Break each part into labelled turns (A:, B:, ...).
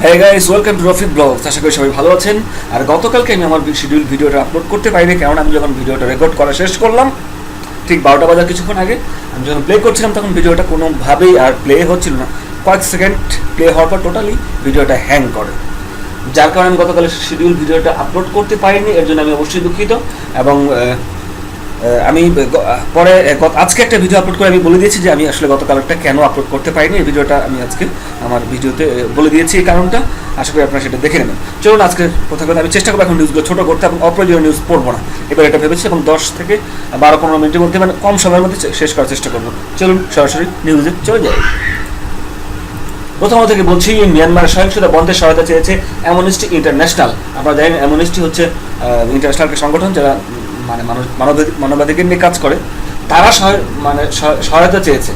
A: Hey guys, welcome to Rafiq VLOGS. আশা করি সবাই ভালো আছেন। আর গতকালকে আমি আমার শিডিউল ভিডিওটা আপলোড করতে পারিনি, কারণ আমি যখন ভিডিওটা রেকর্ড করা শেষ করলাম ঠিক 12টা বাজার কিছুক্ষণ আগে আমি যখন প্লে করছিলাম তখন ভিডিওটা কোনোভাবেই আর প্লে হচ্ছিল না। কয়েক সেকেন্ড প্লে হওয়ার পর টোটালি ভিডিওটা হ্যাং করে, যার কারণে আমি গতকাল শিডিউল ভিডিওটা আপলোড করতে পারিনি। এর জন্য আমি অবশ্যই দুঃখিত। এবং আমি পরে আজকে একটা ভিডিও আপলোড করে আমি বলে দিয়েছি যে আমি আসলে গতকালটা কেন আপলোড করতে পারিনি। এই ভিডিওটা আমি আজকে আমার ভিডিওতে বলে দিয়েছি এই কারণটা। আশা করি আপনারা সেটা দেখে নেবেন। চলুন আজকে কথা কথা আমি চেষ্টা করবো এখন নিউজগুলো ছোটো করতে এবং অপ্রয়োজনীয় নিউজ পড়বো না, এবার এটা ভেবেছি, এবং 10 থেকে 12-15 মিনিটের মধ্যে মানে কম সময়ের মধ্যে শেষ করার চেষ্টা করবো। চলুন সরাসরি নিউজে চলে যাই। প্রথম থেকে বলছি, মিয়ানমারের সহিংসতা বন্ধে সহায়তা চেয়েছে অ্যামনেস্টি ইন্টারন্যাশনাল। আপনারা জানেন অ্যামনেস্টি হচ্ছে ইন্টারন্যাশনাল একটা সংগঠন যারা মানে মানবাধিকার নিয়ে কাজ করে। তারা সহায়তা চেয়েছে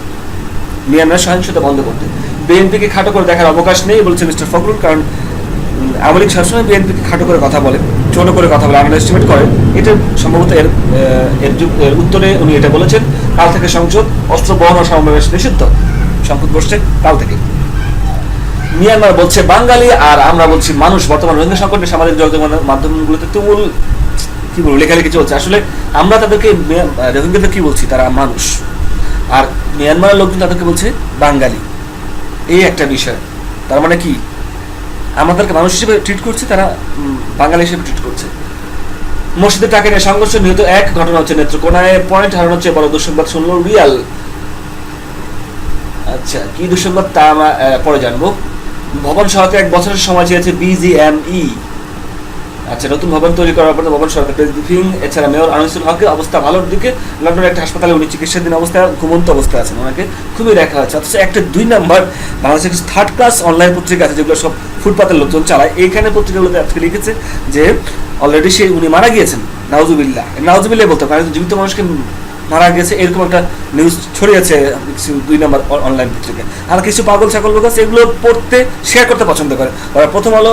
A: মিয়ানমারের সহিংসতা বন্ধ করতে। বিএনপিকে খাটো করে দেখার অবকাশ নেই বলছে মিস্টার ফখরুল, কারণ আওয়ামী লীগ সবসময় বিএনপিকে খাটো করে কথা বলে, ছোটো করে কথা বলে, আন্ডার এস্টিমেট করে। এটা সম্ভবত এর উত্তরে উনি এটা বলেছেন। কাল থেকে সংসদ অস্ত্র বহন ও সমাবেশ নিষিদ্ধ, সংসদ বসছে কাল থেকে। মিয়ানমার বলছে বাঙালি আর আমরা বলছি মানুষ। বর্তমান রোহিঙ্গা সংকটে সামাজিক যোগাযোগ মাধ্যমগুলোতে তুমুল কি বলবো লেখালেখি চলছে। আসলে আমরা তাদেরকে রোহিঙ্গাদের কি বলছি, তারা মানুষ, আর মিয়ানমারের লোকজন তাদেরকে বলছে বাঙালি। এই একটা বিষয়, তার মানে কি আমাদেরকে মানুষ হিসেবে ট্রিট করছে, তারা বাঙালি হিসেবে ট্রিট করছে। মসজিদের টাকা নিয়ে সংঘর্ষ নিহত এক, ঘটনা হচ্ছে নেত্রকোনায়। পয়েন্ট হারানো হচ্ছে বড় দুঃসংবাদ শুনল রিয়াল। আচ্ছা, কি দুঃসংবাদ তা আমরা পরে জানবো। ভবন সহায়তা 1 বছরের সময় চেয়েছে বিজিএমই। আচ্ছা, নতুন ভবন তৈরি করার পর ভবন সরকার প্রেস ব্রিফিং। এছাড়া মেয়র আনিসুল হকের অবস্থা ভালোর দিকে। লন্ডনের একটা হাসপাতালে উনি চিকিৎসাধীন অবস্থায় ঘুমন্ত অবস্থায় আছেন, ওনাকে খুবই দেখা হচ্ছে। অথচ একটা 2 নম্বর বাংলাদেশের কিছু 3rd ক্লাস অনলাইন পত্রিকা আছে যেগুলো সব ফুটপাতের লোকজন চালায়। এইখানে পত্রিকাগুলোতে আজকে লিখেছে যে অলরেডি উনি মারা গিয়েছেন। নাউজুবিল্লাহ বলতে পারে, জীবিত মানুষকে মারা গেছে এরকম একটা নিউজ ছড়িয়েছে 2 নম্বর অনলাইন পত্রিকায়। আর কিছু পাগল ছাগল লোক আছে এগুলো পড়তে শেয়ার করতে পছন্দ করে। ওরা প্রথম আলো,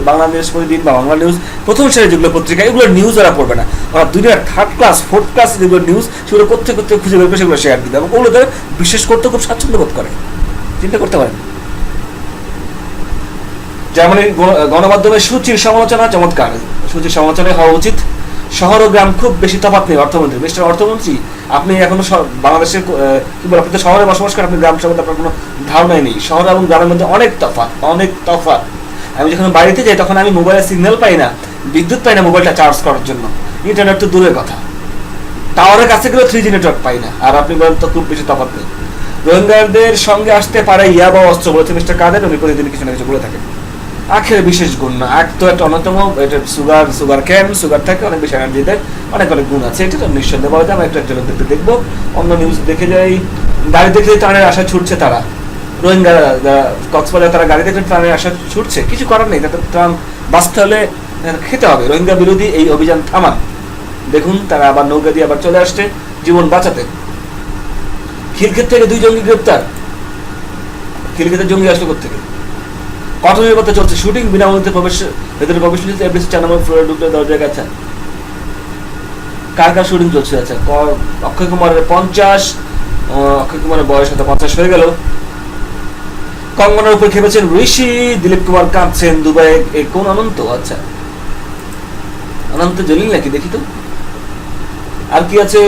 A: বাংলাদেশ প্রতিদিন বা বাংলা নিউজ, প্রথম সারি যেগুলো পত্রিকা, এগুলো নিউজ ওরা পড়বে না। ওরা 3rd ক্লাস 4th ক্লাস যেগুলো নিউজ সেগুলো করতে খুঁজে বের করে সেগুলো শেয়ার দিবে, এবং ওগুলো তারা বিশ্বাস করতে খুব স্বাচ্ছন্দ্য বোধ করে। চিন্তা করতে পারেন। জার্মানির গণমাধ্যমে সূচির সমালোচনা চমৎকার। সূচির সমালোচনা হওয়া উচিত। শহর ও গ্রাম খুব বেশি তফাৎ নেই। অর্থমন্ত্রী, মিস্টার অর্থমন্ত্রী, আপনি এখনো বাংলাদেশের কি বলে, আপনি তো শহরে বসবাস করেন, আপনি গ্রাম সম্বন্ধে আপনার কোনো ধারণাই নেই। শহর এবং গ্রামের মধ্যে অনেক তফাৎ। আমি যখন বাড়িতে যাই তখন আমি মোবাইলে সিগন্যাল পাই না, বিদ্যুৎ পাই না মোবাইলটা চার্জ করার জন্য। ইন্টারনেট তো দূরের কথা, টাওয়ারের কাছে গেলেও 3G নেটওয়ার্ক পাই না। আর আপনি বলেন তো খুব বেশি তফাৎ নেই। রোহিঙ্গাদের সঙ্গে আসতে পারে ইয়াবা অস্ত্র বলেছে মিস্টার কাদের। উনি প্রতিদিন কিছু না কিছু বলে থাকেন। আখের বিশেষ গুণ না, আখ তো একটা অন্যতম, এটা সুগার থাকে, অনেক বেশি এনার্জি দেয়, অনেক গুণ আছে। এটা তো নিঃসন্দেহে বলা যায়। আমরা একটা দেখতে দেখবো, অন্য নিউজ দেখে যাই। গাড়ি দেখলে ত্রাণের আশা ছুটছে তারা, রোহিঙ্গারা কক্সবাজার, তারা গাড়ি দেখলে ত্রাণের আশা ছুটছে। কিছু করার নেই, তাদের ত্রাণ বাঁচতে হলে খেতে হবে। রোহিঙ্গা বিরোধী এই অভিযান থামান। দেখুন তারা আবার নৌকা দিয়ে আবার চলে আসছে জীবন বাঁচাতে। খিলক্ষেত থেকে 2 জঙ্গি গ্রেপ্তার। খিলক্ষেতের জঙ্গি আসলো কোথেকে? কঠোরের মধ্যে চলছে শুটিং, বিনামূল্যে ভেতরে প্রবেশ নিতে এফডিসি 4 নম্বর ফ্লোরে ঢুকলে দরজায় গেছে। কার শুটিং চলছে? আচ্ছা, অক্ষয় কুমারের 50, অক্ষয় কুমারের বয়স হয়তো 50 হয়ে গেল। কঙ্গনার উপর খেপেছেন ঋষি, দিলীপ কুমার কাঁদছেন দুবাই। কোন অনন্ত? আচ্ছা, অনন্ত জলিল নাকি, দেখি তো। আর কি আছে?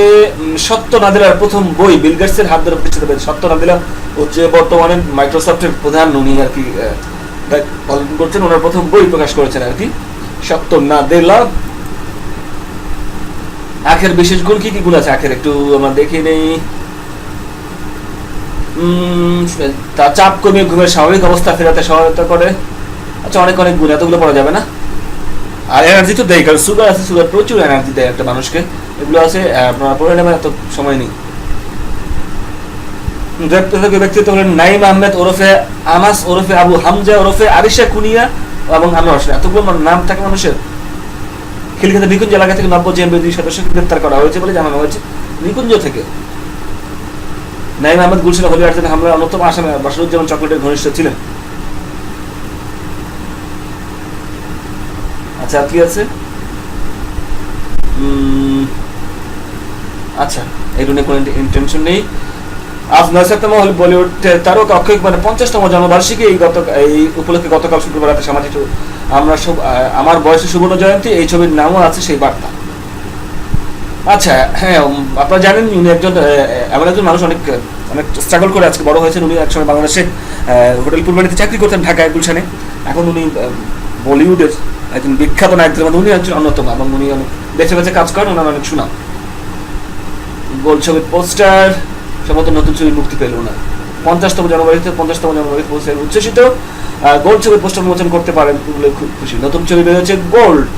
A: সত্য নাদিলার প্রথম বই বিল গেটসের হাত ধরে প্রতিষ্ঠিত হয়েছে। সত্য নাদিলা হচ্ছে বর্তমানে মাইক্রোসফটের প্রধান, উনি আর কি পালন করছেন। ওনার প্রথম বই প্রকাশ করেছেন আর কি, সত্য নাদিলা। আখের বিশেষ গুণ কি কি গুণ আছে আখের একটু আমরা দেখে নেই। তা চাপ কমিয়ে ঘুমের স্বাভাবিক অবস্থা ফেরাতে সহায়তা করে। আচ্ছা, অনেক গুণ, এতগুলো পড়া যাবে না। আর এনার্জি তো দেয়, কারণ সুগার আছে, সুগার প্রচুর এনার্জি দেয় একটা মানুষকে। এগুলো আছে, আপনারা পড়ে নেবেন, এত সময় নেই। ব্যক্তিত্ব হলেন নাইম আহমেদ ওরফে আনাস ওরফে আবু হামজা ওরফে আরিশা কুনিয়া এবং আনোয়ার। এতগুলো নাম থাকে মানুষের। খিলক্ষেতের নিকুঞ্জ এলাকা থেকে 90 জেএমবি 2 সদস্যকে গ্রেপ্তার করা হয়েছে বলে জানানো হয়েছে। নিকুঞ্জ থেকে নাইম আহমেদ গুলশান হোলি আর্জেন্ট হামলার অন্যতম আসামি বাসরুজ্জামান চকলেটের ঘনিষ্ঠ ছিলেন। আচ্ছা, কি আছে? আচ্ছা, এগুলো নিয়ে কোনো ইন্টেনশন নেই। আজ 9 সেপ্টেম্বর হল বলিউড তারকা অক্ষয় কুমারের 50তম জন্মবার্ষিকী। এই উপলক্ষে গতকাল শুক্রবার রাতে সামাজিক আমরা সব আমার বয়সে সুবর্ণ জয়ন্তী এই ছবির নামও আছে সেই বার্তা। আচ্ছা হ্যাঁ, আপনারা জানেন উনি এমন একজন মানুষ অনেক স্ট্রাগল করে আজকে বড় হয়েছেন। উনি একসময় বাংলাদেশে হোটেল পূর্বাণীতে চাকরি করতেন ঢাকায় গুলশানে। এখন উনি বলিউডের একজন বিখ্যাত নায়কদের মধ্যে উনি একজন অন্যতম, এবং উনি অনেক বেছে বেছে কাজ করেন, ওনার অনেক সুনাম। গোল ছবির পোস্টার সম্ভবত নতুন ছবি মুক্তি পেল ওনার 50তম জন্মবার্ষিকীতে পোস্টার উচ্ছ্বসিত। গোল্ড ছবির পোস্টার উন্মোচন করতে পারেন বলে খুব খুশি। নতুন ছবি বেরোচ্ছে গোল্ড।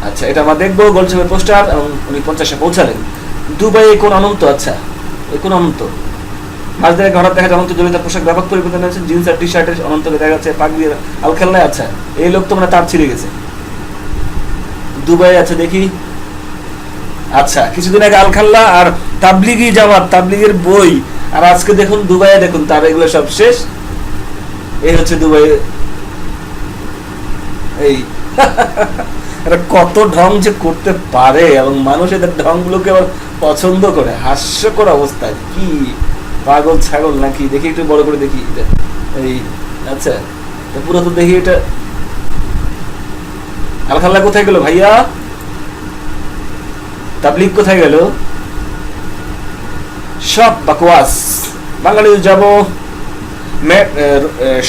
A: আচ্ছা এটা আমরা দেখবো গোল্ড ছবির পোস্টার, এবং উনি 50-এ পৌঁছালেন। দুবাই কোন অনন্ত, আচ্ছা এই কোন অনন্ত মাঝ থেকে হঠাৎ দেখা যায় অনন্ত জড়িত পোশাক ব্যাপক পরিবর্তন হয়েছে। জিন্স আর টি শার্টের অনন্তকে দেখা যাচ্ছে পাক দিয়ে আলখাল্লায়। আচ্ছা এই লোক তো মানে তার ছিঁড়ে গেছে দুবাই। আচ্ছা দেখি, আচ্ছা কিছুদিন আগে আলখাল্লা আর তাবলিগি জামাত তাবলিগের বই, আর আজকে দেখুন দুবাইয়ে দেখুন তার এগুলো সব শেষ। এই হচ্ছে দুবাই। এই এটা কত ঢং যে করতে পারে, এবং মানুষ এদের ঢং গুলোকে আবার পছন্দ করে। হাস্যকর অবস্থা, কি পাগল ছাগল নাকি? দেখি একটু বড় করে দেখি এই। আচ্ছা পুরো তো দেখি এটা। আলখাল্লা কোথায় গেল ভাইয়া? তাবলিগ কোথায় গেল? সব বাকওয়াস। বাংলাদেশ যাবো।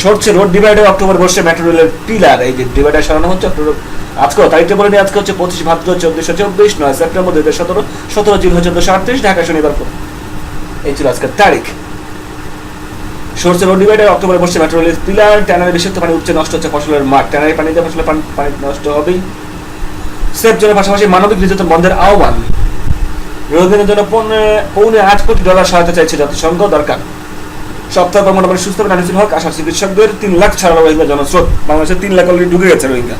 A: সরছে রোড ডিভাইডার, অক্টোবর বসছে মেট্রো রেলের পিলার। এই যে ডিভাইডার সরানো হচ্ছে অক্টোবর। আজকে তারিখটা বলে নিই, আজকে হচ্ছে 25 ভাদ্র 1424, 9 সেপ্টেম্বর 2017, 17 জুন 1438, ঢাকা শনিবার। এই ছিল আজকের তারিখ। সরছে রোড ডিভাইডার, অক্টোবরে বসছে মেট্রো রেলের পিলার। ট্যানারি বিষাক্ত পানি উপচে নষ্ট হচ্ছে ফসলের মাঠ। ট্যানারি পানিতে ফসলের পানি নষ্ট হবেই। সেফ জোনের পাশাপাশি মানবিক নির্যাতন বন্ধের আহ্বান। রোহিঙ্গাদের জন্য $8 কোটি সহায়তা চাইছে জাতিসংঘ, দরকার। সপ্তাহ কর্মটাপনে সুস্থ হবে নানিসুল হক, আশা চিকিৎসকদের। 3 লাখ ছাড়ালো রোহিঙ্গা জনস্রোত। বাংলাদেশে 3 লাখ অলরেডি ঢুকে গেছে রোহিঙ্গা।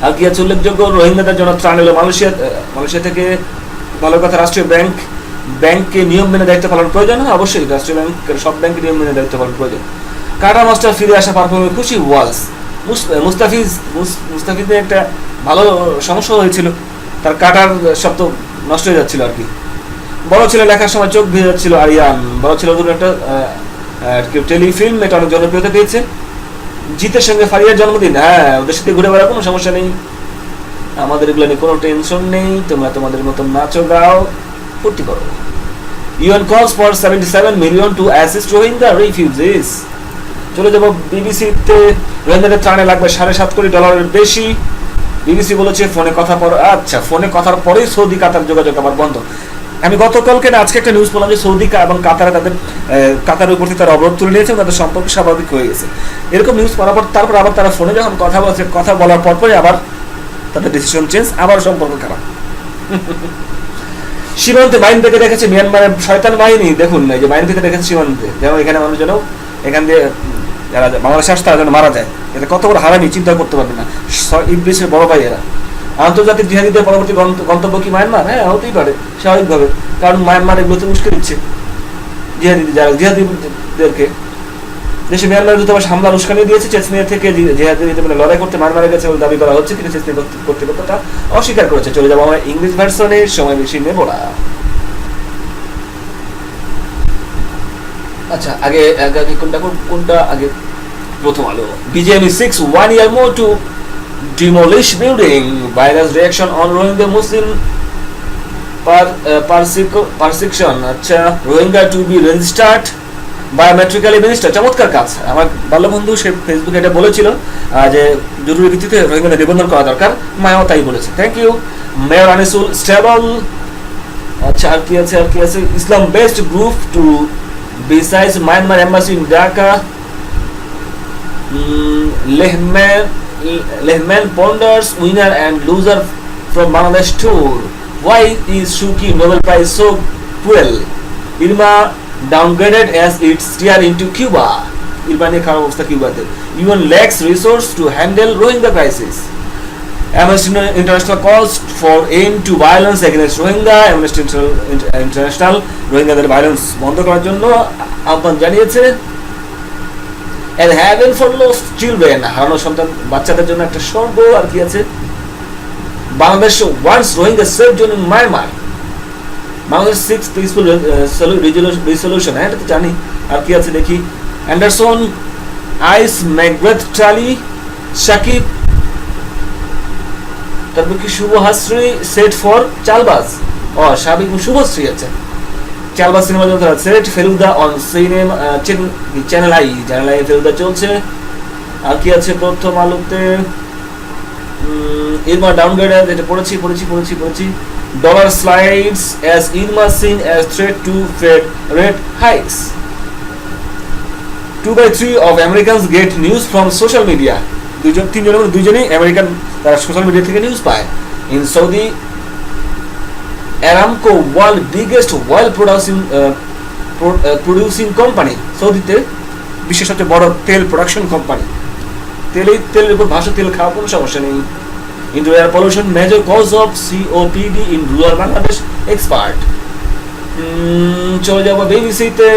A: আর কি আছে উল্লেখযোগ্য? রোহিঙ্গাদের জন্য ত্রাণ এলো মালয়েশিয়া থেকে। ভালো কথা। রাষ্ট্রীয় ব্যাংকে নিয়ম মেনে দায়িত্ব পালন প্রয়োজন। অবশ্যই রাষ্ট্রীয় ব্যাংকের সব ব্যাংকে নিয়ম মেনে দায়িত্ব পালন প্রয়োজন। কাটা মাস্টার ফিরে আসা পারফর্মে খুশি ওয়ালস। মুস্তাফিজের একটা ভালো সমস্যা হয়েছিল, তার কাটার শব্দ নষ্ট হয়ে যাচ্ছিল আর কি। বড় ছেলে লেখার সময় চোখ ভিজে যাচ্ছিল আরিয়ান। বড় ছেলে ওদের একটা টেলিফিল্ম, এটা অনেক জনপ্রিয়তা পেয়েছে। জিতের সঙ্গে ফারিয়ার জন্মদিন, হ্যাঁ ওদের সাথে ঘুরে বেড়ার কোনো সমস্যা নেই, আমাদের এগুলো নিয়ে কোনো টেনশন নেই। তোমরা তোমাদের মতো নাচো গাও ফুর্তি করো। UN calls for 77 million to assist Rohingya refugees. চলে যাবো বিবিসিতে। রোহিঙ্গাদের ত্রাণে লাগবে $7.5 কোটি বেশি। বিবিসি বলেছে ফোনে কথা পর, আচ্ছা ফোনে কথার পরেই সৌদি কাতার যোগাযোগ আবার বন্ধ। আমি গতকালকে আজকে একটা নিউজ পেলাম যে সৌদি এবং কাতারে কাতারের উপর থেকে তারা অবরোধ তুলে নিয়েছে, তাদের সম্পর্ক স্বাভাবিক হয়ে গেছে। এরকম নিউজ পাওয়ার পর তারপর আবার তারা ফোনে যখন কথা বলছে, কথা বলার পরপরই আবার তাদের ডিসিশন চেঞ্জ, আবার সম্পর্ক খারাপ। সীমান্তে মাইন থেকে রেখেছে মিয়ানমারের শয়তান বাহিনী। দেখুন এই যে মাইন থেকে রেখেছে সীমান্তে, যেন এখানে মানুষ যেন এখান দিয়ে যারা বাংলাদেশে আসে তারা যেন মারা যায়। এটা কত বড় হারামি চিন্তা করতে পারবে না। ইবলিসের বড় ভাই এরা। আন্তর্জাতিক জিহাদিদের পরবর্তী গন্তব্য কি মায়ানমার? হ্যাঁ হতেই পারে স্বাভাবিকভাবে, কারণ মায়ানমার এগুলোতে উস্কে দিচ্ছে জিহাদিদেরকে। দেশে মিয়ানমার দূতাবাস হামলার উস্কানি দিয়েছে। চেচনিয়া থেকে জিহাদিদের লড়াই করতে মায়ানমারে গেছে বলে দাবি করা হচ্ছে, কিন্তু চেচনিয়া কর্তৃপক্ষ তা অস্বীকার করেছে। চলে যাবো আমরা ইংলিশ ভার্সনে, সময় বেশি নেব না। আচ্ছা আগে কোনটা আগে? প্রথম আলো। BJME 6 1 year more to demolish building. Virus reaction on Rohingya Muslim persecution. আচ্ছা Rohingya to be registered biometrically minister. চমৎকার কাজ। আমার বাল্যবন্ধু সে ফেসবুকে এটা বলেছিল যে জরুরি ভিত্তিতে রোহিঙ্গাদের নিবন্ধন করা দরকার। মায়াও তাই বলেছে। Thank you. Mayor Anisul stable. আচ্ছা আর কি আছে? Islam based group to besides Myanmar embassy in Dhaka. Lehman ponders winner and loser from Bangladesh tour. Why is Shuki Nobel Prize so cruel? Irma downgraded as it steer into Cuba. Irma niye kharab obostha Cuba-te. UN lacks resource to handle Rohingya crisis. Amnesty International calls for end to violence against Rohingya. Amnesty International রোহিঙ্গাদের violence বন্ধ করার জন্য আহ্বান জানিয়েছে। And heaven for lost children, হারানো সন্তান বাচ্চাদের জন্য একটা স্বর্গ। আর কি আছে? Bangladesh wants Rohingya safe zone in Myanmar. Bangladesh 6 peaceful resolution, হ্যাঁ এটা তো জানি। আর কি আছে দেখি, অ্যান্ডারসন আইস ম্যাকবেথ টালি সাকিব, তারপর কি শুভশ্রী সেট ফর চালবাজ, সাবিক শুভশ্রী আছে চালবাজ সিনেমা জন্য set, Feluda on cinema channel I Feluda চলছে। আর কি আছে প্রথম আলোতে, ইরমা ডাউনগ্রেড, এটা পড়েছি। Dollar slides as Irma seen as threat to Fed rate hikes, 2/3 of Americans get news from social media, দুজনেই আমেরিকান, তারা সোশ্যাল মিডিয়া থেকে নিউজ পায়। In Saudi Aramco world biggest oil producing company, সৌদিতে বিশ্বের সবচেয়ে বড় তেল প্রোডাকশন কোম্পানি, তেলের উপর ভাসা তেল খাওয়া কোনো সমস্যা নেই। Indoor air pollution major cause of COPD in rural Bangladesh expert. চলে যাবো বিবিসিতে,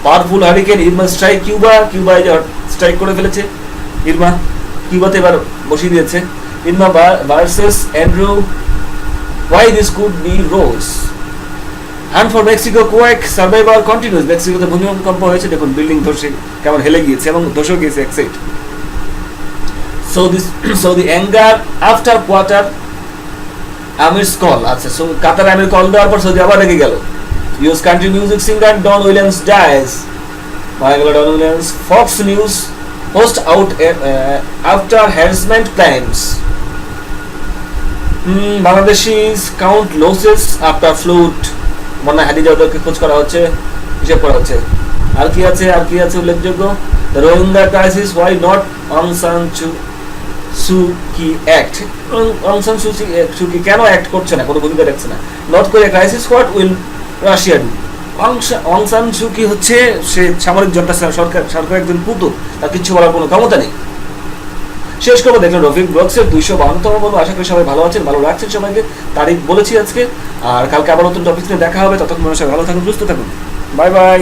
A: পাওয়ারফুল হারিকেন ইরমা স্ট্রাইক কিউবায় স্ট্রাইক করে ফেলেছে ইরমা, কিউবাতে এবার বসিয়ে দিয়েছে। Irma versus Andrew, why this could be rose, and for Mexico quake survivor continues, মেক্সিকোতে ভূমিকম্প হয়েছে, দেখুন বিল্ডিং ধসে কেমন হেলে গিয়েছে এবং ধসে গিয়েছে এক side. so the anger after quarter আমির's call, আচ্ছা সো কাতার আমির কল দেওয়ার পর সৌদি আবার রেগে গেল। US country music singer Don Williams dies, মারা গেল ডন Williams. Fox News host out after harassment claims, Bangladeshis count losses after flood, মনে হাদিজা ওদেরকে খোঁজ করা হচ্ছে, হিসাব করা হচ্ছে। আর কি আছে উল্লেখযোগ্য, the Rohingya crisis, why not Aung San Suu Kyi act, Aung San Suu Kyi কেন অ্যাক্ট করছে না, কোনো ভূমিকা রাখছে না। North Korea crisis, what will Russia do, অং সান সু কি হচ্ছে সে সামরিক জনতা সরকার একজন পুতুল, তার কিছু বলার কোনো ক্ষমতা নেই। শেষ করবো দেখলেন রফিক ব্লগসের 252তম পর্ব। আশা করি সবাই ভালো আছেন, ভালো রাখছেন সবাইকে, তারিখ বলেছি আজকে। আর কালকে আবার নতুন টপিক নিয়ে দেখা হবে, ততক্ষণ মানুষের ভালো থাকুন, সুস্থ থাকুন, বাই বাই।